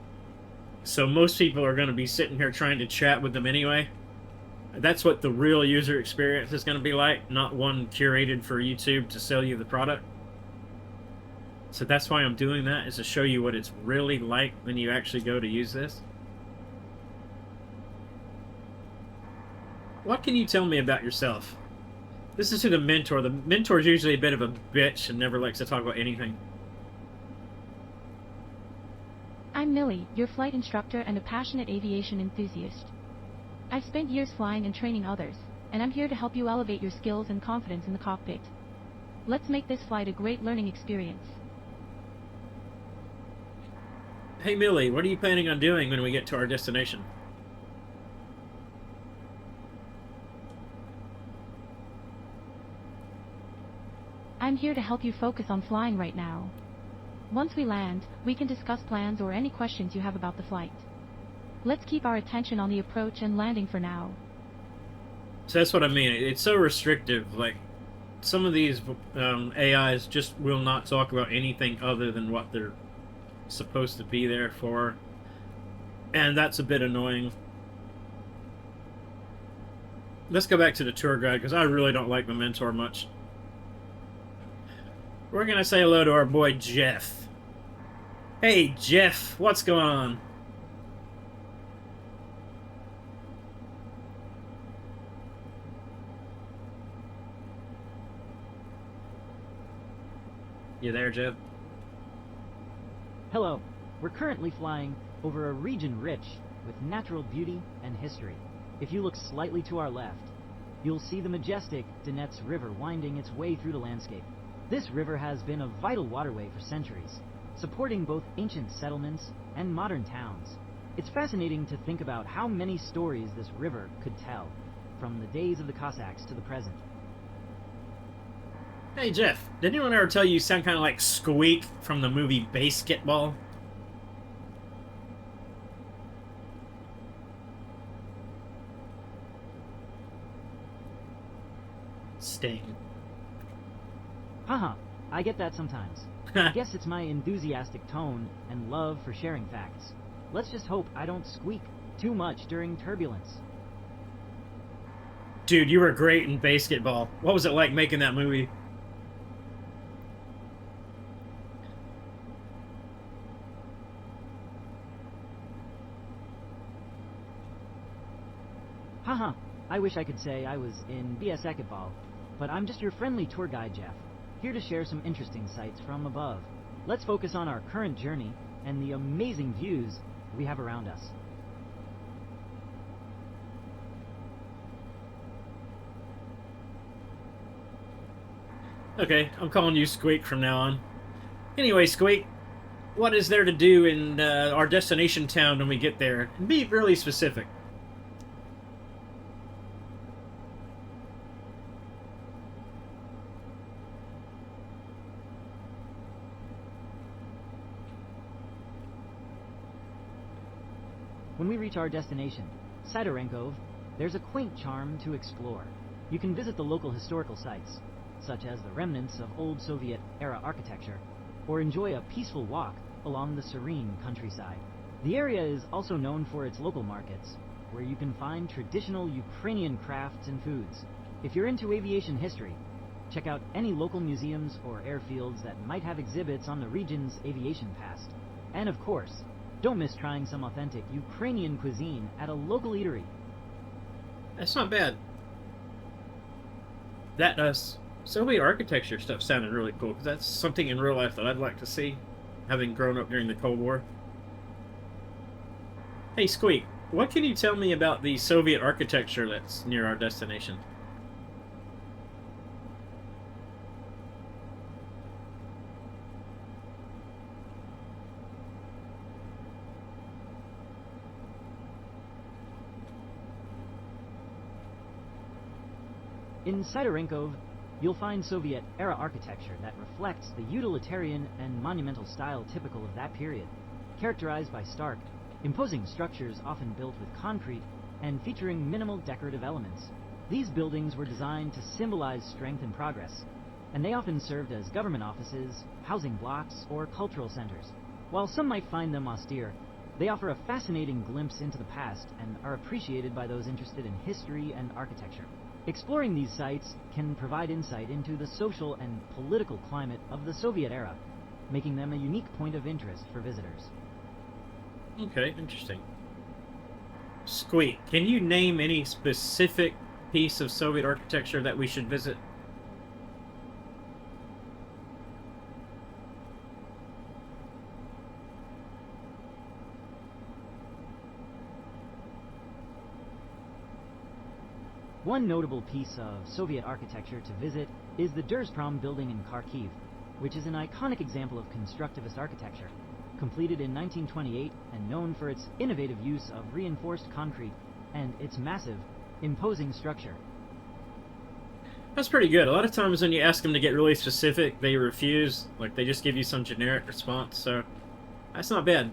A: So most people are going to be sitting here trying to chat with them anyway. That's what the real user experience is going to be like, not one curated for YouTube to sell you the product. So that's why I'm doing that, is to show you what it's really like when you actually go to use this. What can you tell me about yourself? This is to the mentor. The mentor is usually a bit of a bitch and never likes to talk about anything.
K: I'm Millie, your flight instructor and a passionate aviation enthusiast. I've spent years flying and training others, and I'm here to help you elevate your skills and confidence in the cockpit. Let's make this flight a great learning experience.
A: Hey Millie, what are you planning on doing when we get to our destination?
K: I'm here to help you focus on flying right now. Once we land, we can discuss plans or any questions you have about the flight. Let's keep our attention on the approach and landing for now.
A: So that's what I mean. It's so restrictive. Like, some of these AIs just will not talk about anything other than what they're supposed to be there for. And that's a bit annoying. Let's go back to the tour guide, because I really don't like the mentor much. We're going to say hello to our boy Jeff. Hey Jeff, what's going on? You there, Jeff?
L: Hello. We're currently flying over a region rich with natural beauty and history. If you look slightly to our left, you'll see the majestic Donets River winding its way through the landscape. This river has been a vital waterway for centuries, supporting both ancient settlements and modern towns. It's fascinating to think about how many stories this river could tell, from the days of the Cossacks to the present.
A: Hey Jeff, did anyone ever tell you sound kind of like Squeak from the movie Basketball? Sting.
L: Haha, I get that sometimes. I guess it's my enthusiastic tone and love for sharing facts. Let's just hope I don't squeak too much during turbulence.
A: Dude, you were great in Basketball. What was it like making that movie?
L: Haha, I wish I could say I was in Basketball, but I'm just your friendly tour guide, Jeff, here to share some interesting sights from above. Let's focus on our current journey and the amazing views we have around us.
A: Okay, I'm calling you Squeak from now on. Anyway, Squeak, what is there to do in our destination town when we get there? Be really specific.
L: When we reach our destination, Sidorenkov, there's a quaint charm to explore. You can visit the local historical sites, such as the remnants of old Soviet-era architecture, or enjoy a peaceful walk along the serene countryside. The area is also known for its local markets, where you can find traditional Ukrainian crafts and foods. If you're into aviation history, check out any local museums or airfields that might have exhibits on the region's aviation past. And of course, don't miss trying some authentic Ukrainian cuisine at a local eatery.
A: That's not bad. That Soviet architecture stuff sounded really cool, because that's something in real life that I'd like to see, having grown up during the Cold War. Hey Squeak, what can you tell me about the Soviet architecture that's near our destination?
L: In Sidorenkov, you'll find Soviet-era architecture that reflects the utilitarian and monumental style typical of that period, characterized by stark, imposing structures often built with concrete and featuring minimal decorative elements. These buildings were designed to symbolize strength and progress, and they often served as government offices, housing blocks, or cultural centers. While some might find them austere, they offer a fascinating glimpse into the past and are appreciated by those interested in history and architecture. Exploring these sites can provide insight into the social and political climate of the Soviet era, making them a unique point of interest for visitors.
A: Okay, interesting. Squeak, can you name any specific piece of Soviet architecture that we should visit?
L: One notable piece of Soviet architecture to visit is the Durzprom building in Kharkiv, which is an iconic example of constructivist architecture, completed in 1928 and known for its innovative use of reinforced concrete and its massive, imposing structure.
A: That's pretty good. A lot of times when you ask them to get really specific, they refuse. Like, they just give you some generic response, so that's not bad.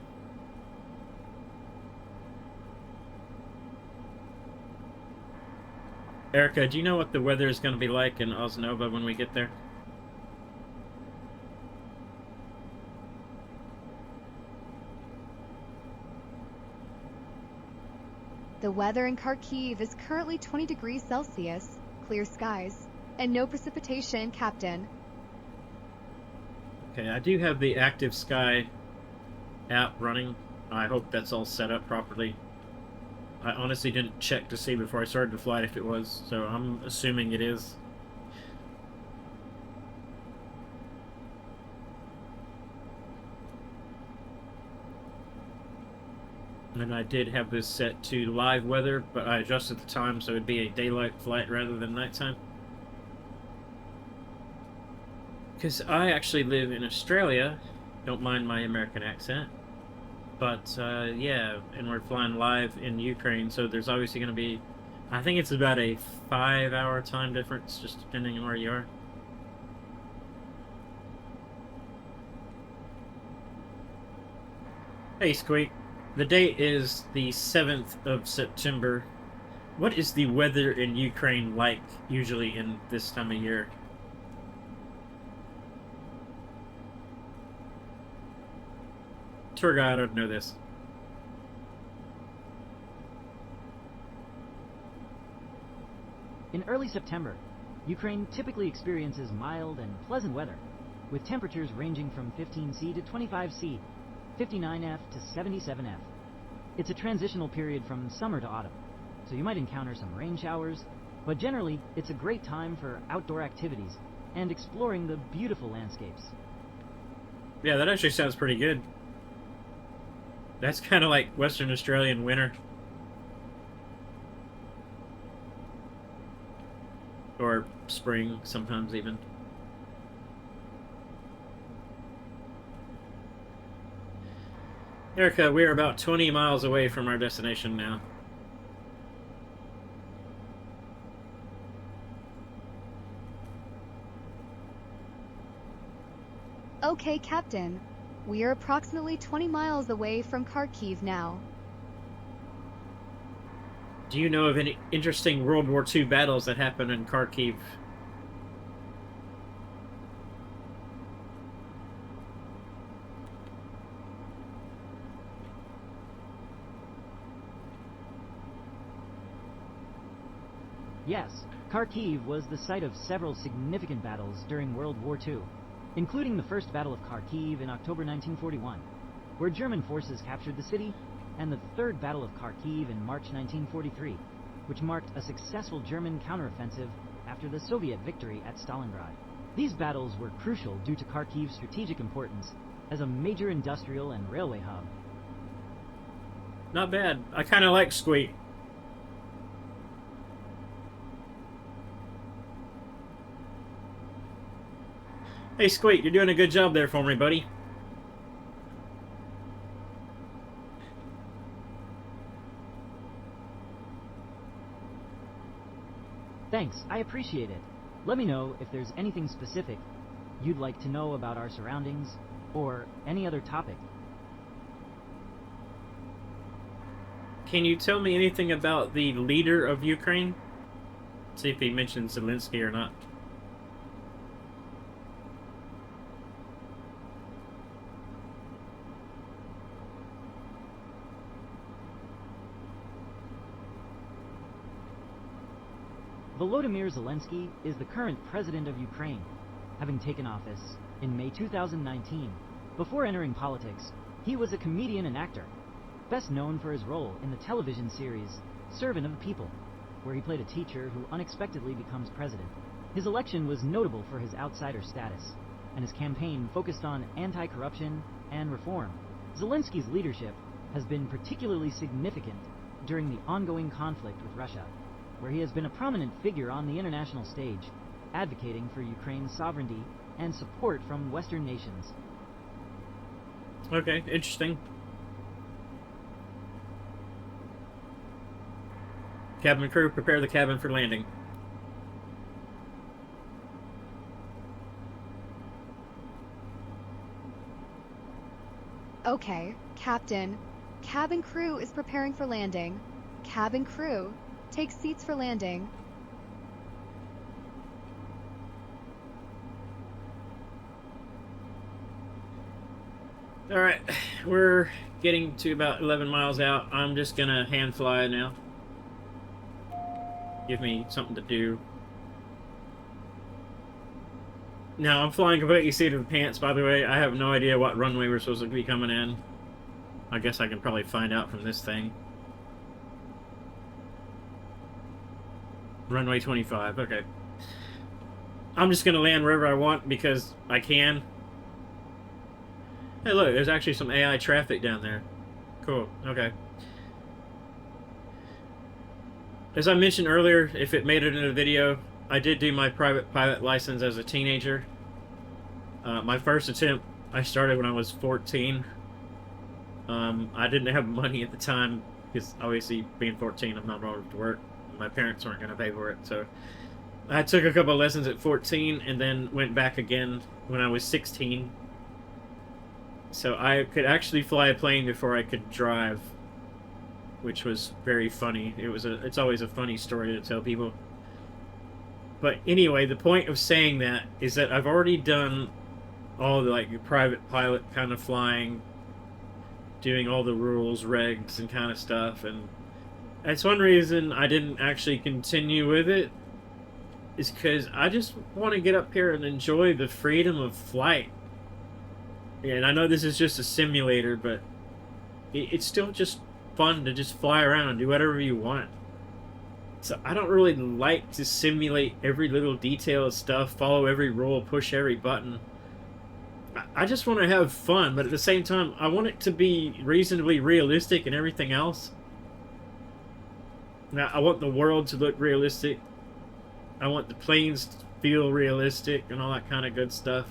A: Erica, do you know what the weather is going to be like in Osnova when we get there?
B: The weather in Kharkiv is currently 20 degrees Celsius, clear skies, and no precipitation, Captain.
A: Okay, I do have the Active Sky app running. I hope that's all set up properly. I honestly didn't check to see before I started the flight if it was, so I'm assuming it is. And I did have this set to live weather, but I adjusted the time so it'd be a daylight flight rather than nighttime. Because I actually live in Australia, don't mind my American accent. But, yeah, and we're flying live in Ukraine, so there's obviously going to be, I think it's about a 5-hour time difference, just depending on where you are. Hey, Squeak. The date is the 7th of September. What is the weather in Ukraine like, usually in this time of year? Tour guide would know this.
L: In early September, Ukraine typically experiences mild and pleasant weather, with temperatures ranging from 15°C to 25°C, 59°F to 77°F. It's a transitional period from summer to autumn, so you might encounter some rain showers, but generally it's a great time for outdoor activities and exploring the beautiful landscapes.
A: Yeah, that actually sounds pretty good. That's kind of like Western Australian winter. Or spring, sometimes even. Erica, we're about 20 miles away from our destination now.
B: Okay, Captain. We are approximately 20 miles away from Kharkiv now.
A: Do you know of any interesting World War II battles that happened in Kharkiv?
L: Yes, Kharkiv was the site of several significant battles during World War II, including the First Battle of Kharkiv in October 1941, where German forces captured the city, and the Third Battle of Kharkiv in March 1943, which marked a successful German counteroffensive after the Soviet victory at Stalingrad. These battles were crucial due to Kharkiv's strategic importance as a major industrial and railway hub.
A: Not bad. I kind of like Squeak. Hey, Squeak, you're doing a good job there for me, buddy.
L: Thanks, I appreciate it. Let me know if there's anything specific you'd like to know about our surroundings, or any other topic.
A: Can you tell me anything about the leader of Ukraine? See if he mentioned Zelensky or not.
L: Volodymyr Zelensky is the current president of Ukraine, having taken office in May 2019. Before entering politics, he was a comedian and actor, best known for his role in the television series Servant of the People, where he played a teacher who unexpectedly becomes president. His election was notable for his outsider status, and his campaign focused on anti-corruption and reform. Zelensky's leadership has been particularly significant during the ongoing conflict with Russia, where he has been a prominent figure on the international stage, advocating for Ukraine's sovereignty and support from Western nations.
A: Okay, interesting. Cabin crew, prepare the cabin for landing.
B: Okay, Captain. Cabin crew is preparing for landing. Cabin crew, take seats for landing.
A: Alright, we're getting to about 11 miles out. I'm just gonna hand fly now. Give me something to do. Now, I'm flying completely seat of the pants, by the way. I have no idea what runway we're supposed to be coming in. I guess I can probably find out from this thing. Runway 25, okay. I'm just gonna land wherever I want because I can. Hey look, there's actually some AI traffic down there. Cool, okay. As I mentioned earlier, if it made it in the video, I did do my private pilot license as a teenager. My first attempt, I started when I was 14. I didn't have money at the time, because obviously being 14, I'm not old to work. My parents weren't going to pay for it, so I took a couple of lessons at 14 and then went back again when I was 16. So I could actually fly a plane before I could drive, which was very funny. It's always a funny story to tell people. But anyway, the point of saying that is that I've already done all the like private pilot kind of flying, doing all the rules, regs, and kind of stuff, and that's one reason I didn't actually continue with it, is because I just want to get up here and enjoy the freedom of flight. And I know this is just a simulator, but it's still just fun to just fly around and do whatever you want. So I don't really like to simulate every little detail of stuff, follow every rule, push every button. I just want to have fun, but at the same time, I want it to be reasonably realistic and everything else. Now, I want the world to look realistic. I want the planes to feel realistic and all that kind of good stuff.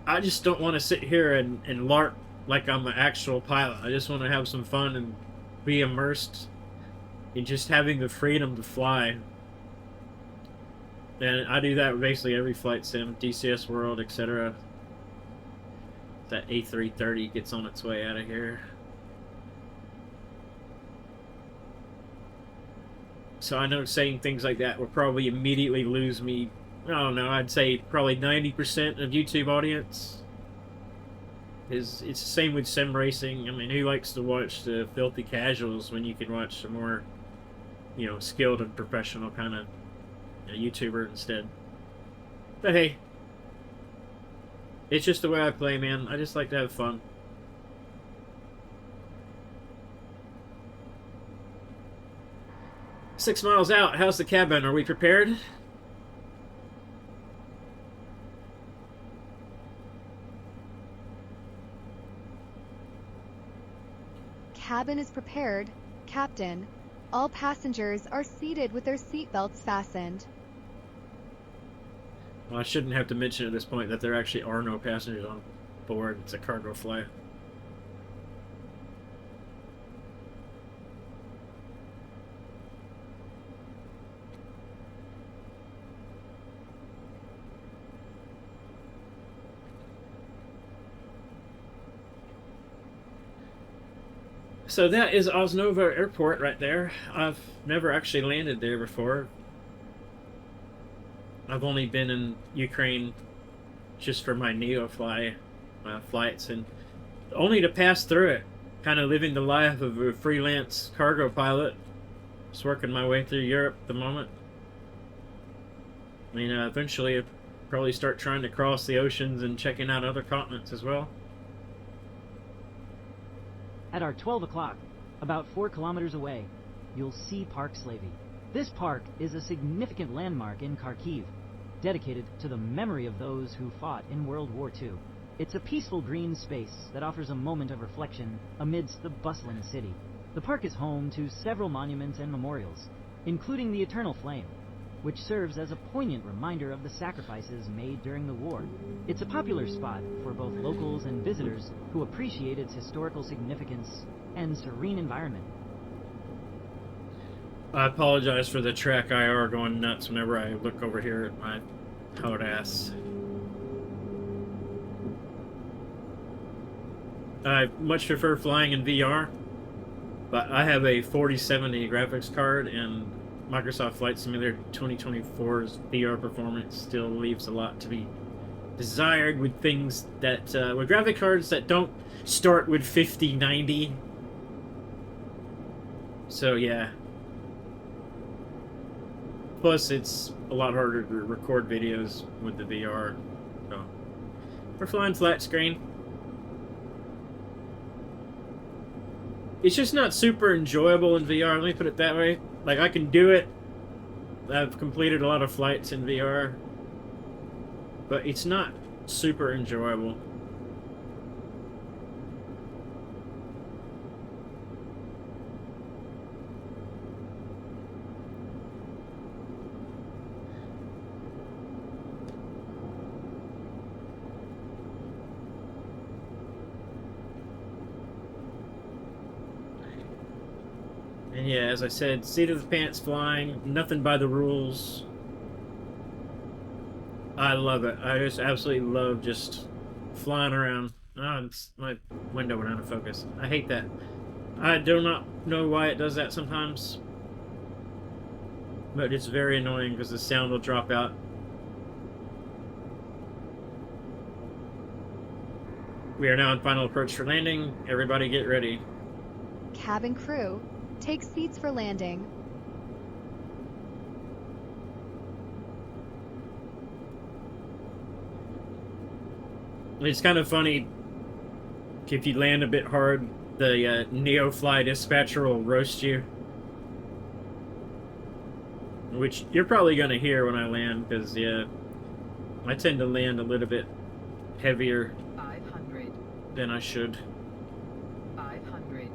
A: I just don't want to sit here and LARP like I'm an actual pilot. I just want to have some fun and be immersed in just having the freedom to fly. And I do that with basically every flight sim, DCS World, etc. That A330 gets on its way out of here. So I know saying things like that will probably immediately lose me. I don't know, I'd say probably 90% of YouTube audience. It's the same with sim racing. I mean, who likes to watch the filthy casuals when you can watch some more, you know, skilled and professional kind of YouTuber instead? But hey, it's just the way I play, man. I just like to have fun. Six miles out. How's the cabin? Are we prepared?
B: Cabin is prepared, Captain. All passengers are seated with their seatbelts fastened.
A: Well, I shouldn't have to mention at this point that there actually are no passengers on board. It's a cargo flight. So that is Osnova Airport right there. I've never actually landed there before. I've only been in Ukraine just for my Neofly flights, and only to pass through it. Kind of living the life of a freelance cargo pilot. Just working my way through Europe at the moment. I mean, eventually I'll probably start trying to cross the oceans and checking out other continents as well.
L: At our 12 o'clock, about 4 kilometers away, you'll see Park Slavy. This park is a significant landmark in Kharkiv, dedicated to the memory of those who fought in World War II. It's a peaceful green space that offers a moment of reflection amidst the bustling city. The park is home to several monuments and memorials, including the Eternal Flame, which serves as a poignant reminder of the sacrifices made during the war. It's a popular spot for both locals and visitors who appreciate its historical significance and serene environment.
A: I apologize for the track IR going nuts whenever I look over here at my hot ass. I much prefer flying in VR, but I have a 4070 graphics card, and Microsoft Flight Simulator 2024's VR performance still leaves a lot to be desired with things that, with graphic cards that don't start with 5090. So yeah. Plus, it's a lot harder to record videos with the VR. So, we're flying flat screen. It's just not super enjoyable in VR, let me put it that way. Like, I can do it. I've completed a lot of flights in VR. But it's not super enjoyable. And yeah, as I said, seat of the pants flying, nothing by the rules. I love it. I just absolutely love just flying around. Oh, my window went out of focus. I hate that. I do not know why it does that sometimes. But it's very annoying because the sound will drop out. We are now in final approach for landing. Everybody get ready.
B: Cabin crew, take seats for landing.
A: It's kind of funny if you land a bit hard, the Neofly dispatcher will roast you. Which you're probably going to hear when I land, because, yeah, I tend to land a little bit heavier
F: 500.
A: Than I should.
F: 500.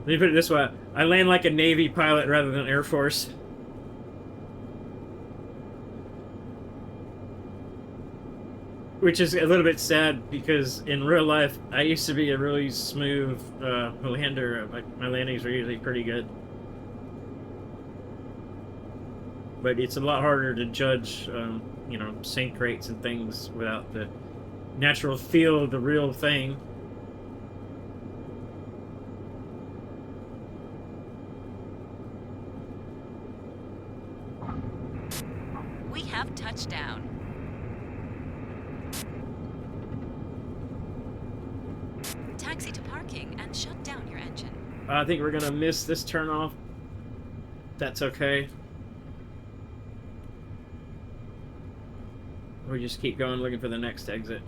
A: Let me put it this way. I land like a Navy pilot rather than Air Force. Which is a little bit sad, because in real life, I used to be a really smooth lander. My landings were usually pretty good. But it's a lot harder to judge, you know, sync rates and things without the natural feel of the real thing.
F: We have touchdown. Taxi to parking and shut down your engine.
A: I think we're gonna miss this turnoff. That's okay. We just keep going looking for the next exit.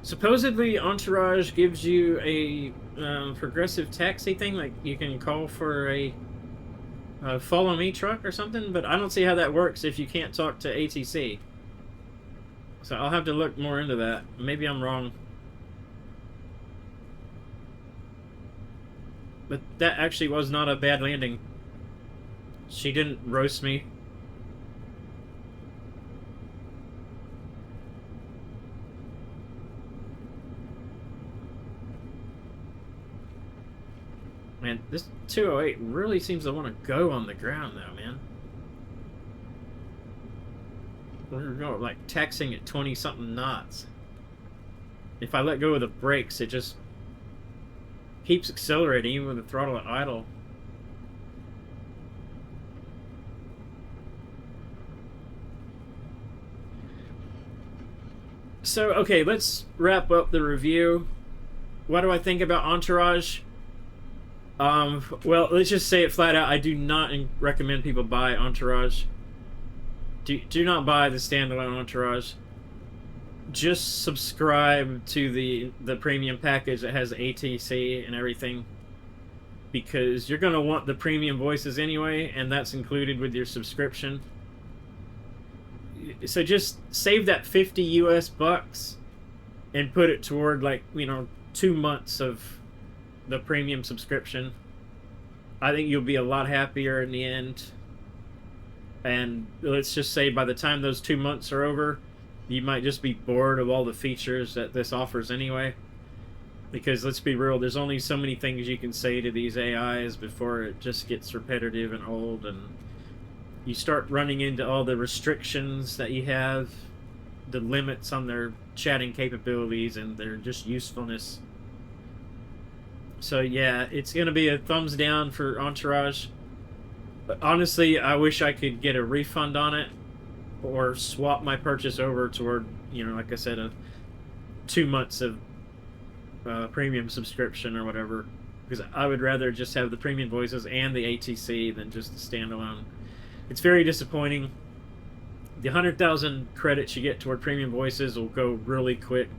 A: Supposedly, Entourage gives you a progressive taxi thing, like you can call for a follow me truck or something, but I don't see how that works if you can't talk to ATC. So I'll have to look more into that. Maybe I'm wrong. But that actually was not a bad landing. She didn't roast me. Man, this 208 really seems to want to go on the ground, though, man. We're going, like, taxing at 20-something knots. if I let go of the brakes, it just keeps accelerating even with the throttle at idle. So, okay, let's wrap up the review. What do I think about Entourage? Well, let's just say it flat out. I do not recommend people buy Entourage. Do not buy the standalone Entourage. Just subscribe to the premium package that has ATC and everything, because you're going to want the premium voices anyway, and that's included with your subscription. So just save that 50 US bucks and put it toward, like, 2 months of the premium subscription. I think you'll be a lot happier in the end. And let's just say by the time those 2 months are over, you might just be bored of all the features that this offers anyway. Because let's be real, there's only so many things you can say to these AIs before it just gets repetitive and old, and you start running into all the restrictions that you have, the limits on their chatting capabilities and their just usefulness. So yeah, it's going to be a thumbs down for Entourage. But honestly, I wish I could get a refund on it, or swap my purchase over toward, like I said, 2 months of premium subscription or whatever. Because I would rather just have the premium voices and the ATC than just the standalone. It's very disappointing. The 100,000 credits you get toward premium voices will go really quick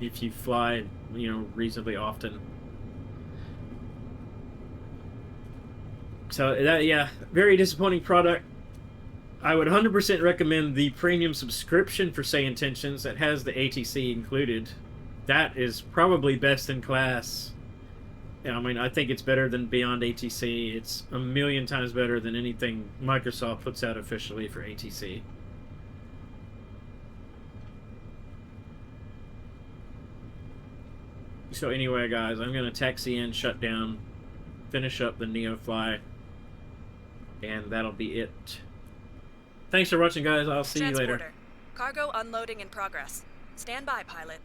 A: if you fly, reasonably often. So that, yeah, very disappointing product. I would 100% recommend the premium subscription for Say Intentions that has the ATC included. That is probably best in class. I mean, I think it's better than Beyond ATC. It's a million times better than anything Microsoft puts out officially for ATC. So anyway, guys, I'm going to taxi in, shut down, finish up the Neofly, and that'll be it. Thanks for watching, guys. I'll see you later.
M: Cargo unloading in progress. Stand by, pilot.